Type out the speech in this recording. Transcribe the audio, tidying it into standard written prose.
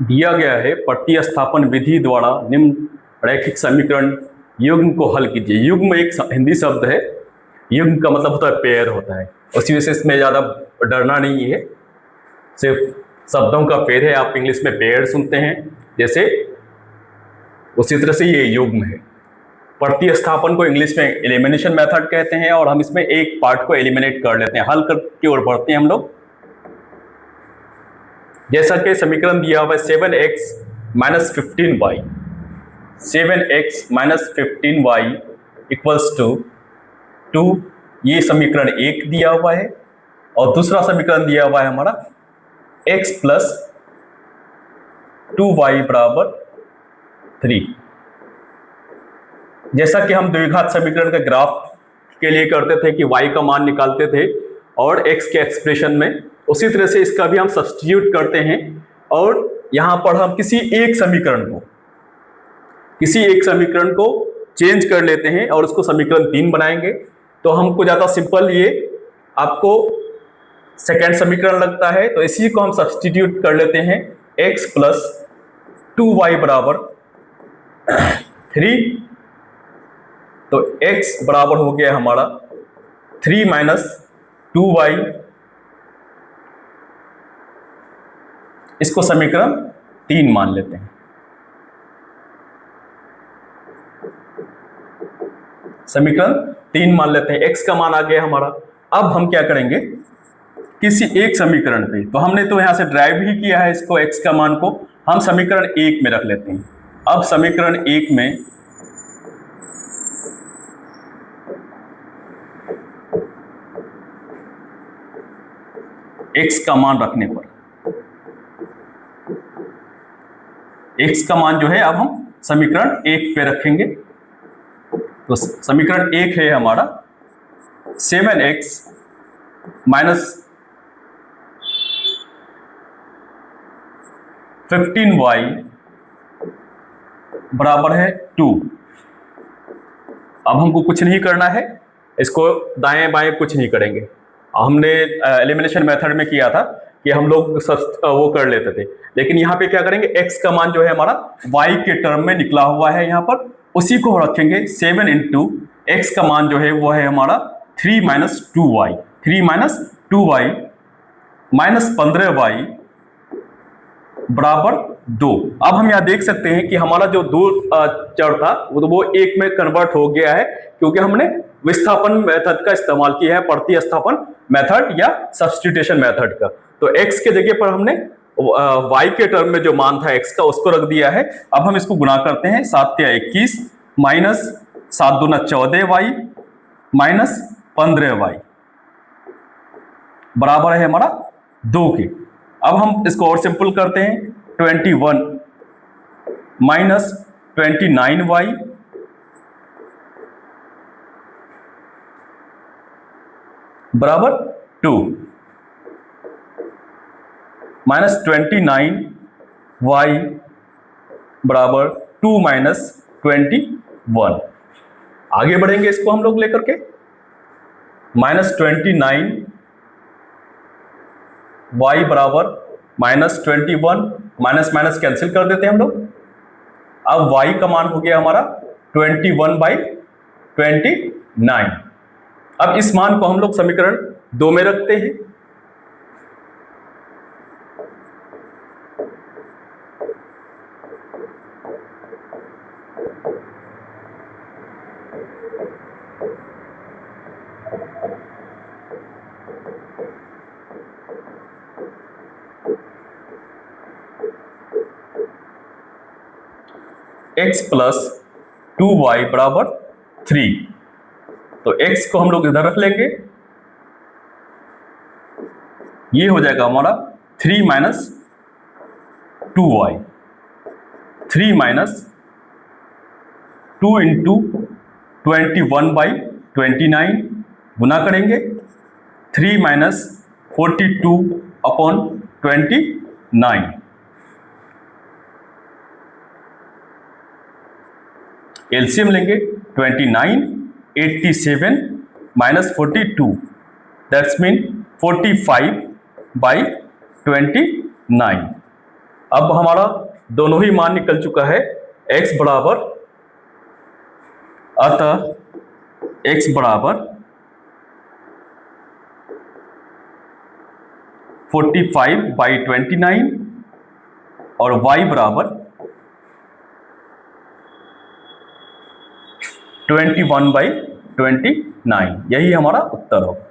दिया गया है प्रतिस्थापन विधि द्वारा निम्न रैखिक समीकरण युग्म को हल कीजिए। युग्म एक हिंदी शब्द है, युग्म का मतलब होता है पेयर होता है, उसी वजह से इसमें ज़्यादा डरना नहीं है, सिर्फ शब्दों का पेयर है। आप इंग्लिश में पेयर सुनते हैं जैसे, उसी तरह से ये युग्म है। प्रतिस्थापन को इंग्लिश में एलिमिनेशन मेथड कहते हैं, और हम इसमें एक पार्ट को एलिमिनेट कर लेते हैं, हल की ओर बढ़ते हैं हम लोग। जैसा कि समीकरण दिया हुआ है 7x - 15y, 7x - 15y equals to 2, ये समीकरण एक दिया हुआ है। और दूसरा समीकरण दिया हुआ है हमारा x + 2y = 3। जैसा कि हम द्विघात समीकरण का ग्राफ के लिए करते थे कि y का मान निकालते थे और x के एक्सप्रेशन में, उसी तरह से इसका भी हम सब्स्टिट्यूट करते हैं। और यहां पर हम किसी एक समीकरण को चेंज कर लेते हैं और उसको समीकरण 3 बनाएंगे, तो हमको ज़्यादा सिंपल ये आपको सेकेंड समीकरण लगता है। तो इसी को हम सब्स्टिट्यूट कर लेते हैं, x + 2y = 3। तो x बराबर हो गया हमारा 3 - 2y, इसको समीकरण 3 मान लेते हैं। समीकरण 3 मान लेते हैं, x का मान आ गया हमारा। अब हम क्या करेंगे, किसी एक समीकरण पे, तो हमने तो यहां से ड्राइव ही किया है इसको, x का मान को हम समीकरण 1 में रख लेते हैं। अब समीकरण 1 में x का मान रखने पर, x का मान जो है अब हम समीकरण 1 पे रखेंगे। तो समीकरण 1 है हमारा 7x - 15y बराबर है 2। अब हमको कुछ नहीं करना है, इसको दाएं बाएं कुछ नहीं करेंगे। हमने एलिमिनेशन मेथड में किया था कि हम लोग वो कर लेते थे, लेकिन यहाँ पे क्या करेंगे, x का मान जो है हमारा y के टर्म में निकला हुआ है यहाँ पर, उसी को रखेंगे। 7 × x का मान जो है वो है हमारा 3 - 2y, 3 - 2y -15y बराबर 2। अब हम यहाँ देख सकते हैं कि हमारा जो 2 चर था वो 1 में कन्वर्ट हो गया है, क्योंकि हमने विस्थापन मेथड का इस्तेमाल किया है, प्रतिस्थापन मेथड या सब्स्टिट्यूशन मेथड का। तो x के जगह पर हमने y के टर्म में जो मान था x का, उसको रख दिया है। अब हम इसको गुणा करते हैं, 7 × 21 -7 × 14y -15y बराबर है हमारा 2 के। अब हम इसको और सिंपल करते हैं, 21 - 29y बराबर 2, -29y बराबर 2 - 21। आगे बढ़ेंगे इसको हम लोग लेकर के, -29y बराबर -21, माइनस माइनस कैंसिल कर देते हैं हम लोग। अब y का मान हो गया हमारा 21/29। अब इस मान को हम लोग समीकरण 2 में रखते हैं। x + 2y = 3, तो x को हम लोग इधर रख लेंगे, ये हो जाएगा हमारा 3 - 2y, 3 - 2 × 21/29 गुना करेंगे, 3 - 42/29। एलसीएम लेंगे, 29 87 - 42, दैट्स मीन 45/29। अब हमारा दोनों ही मान निकल चुका है। x बराबर, अतः x बराबर 45/29 और y बराबर 21/29। यही हमारा उत्तर होगा।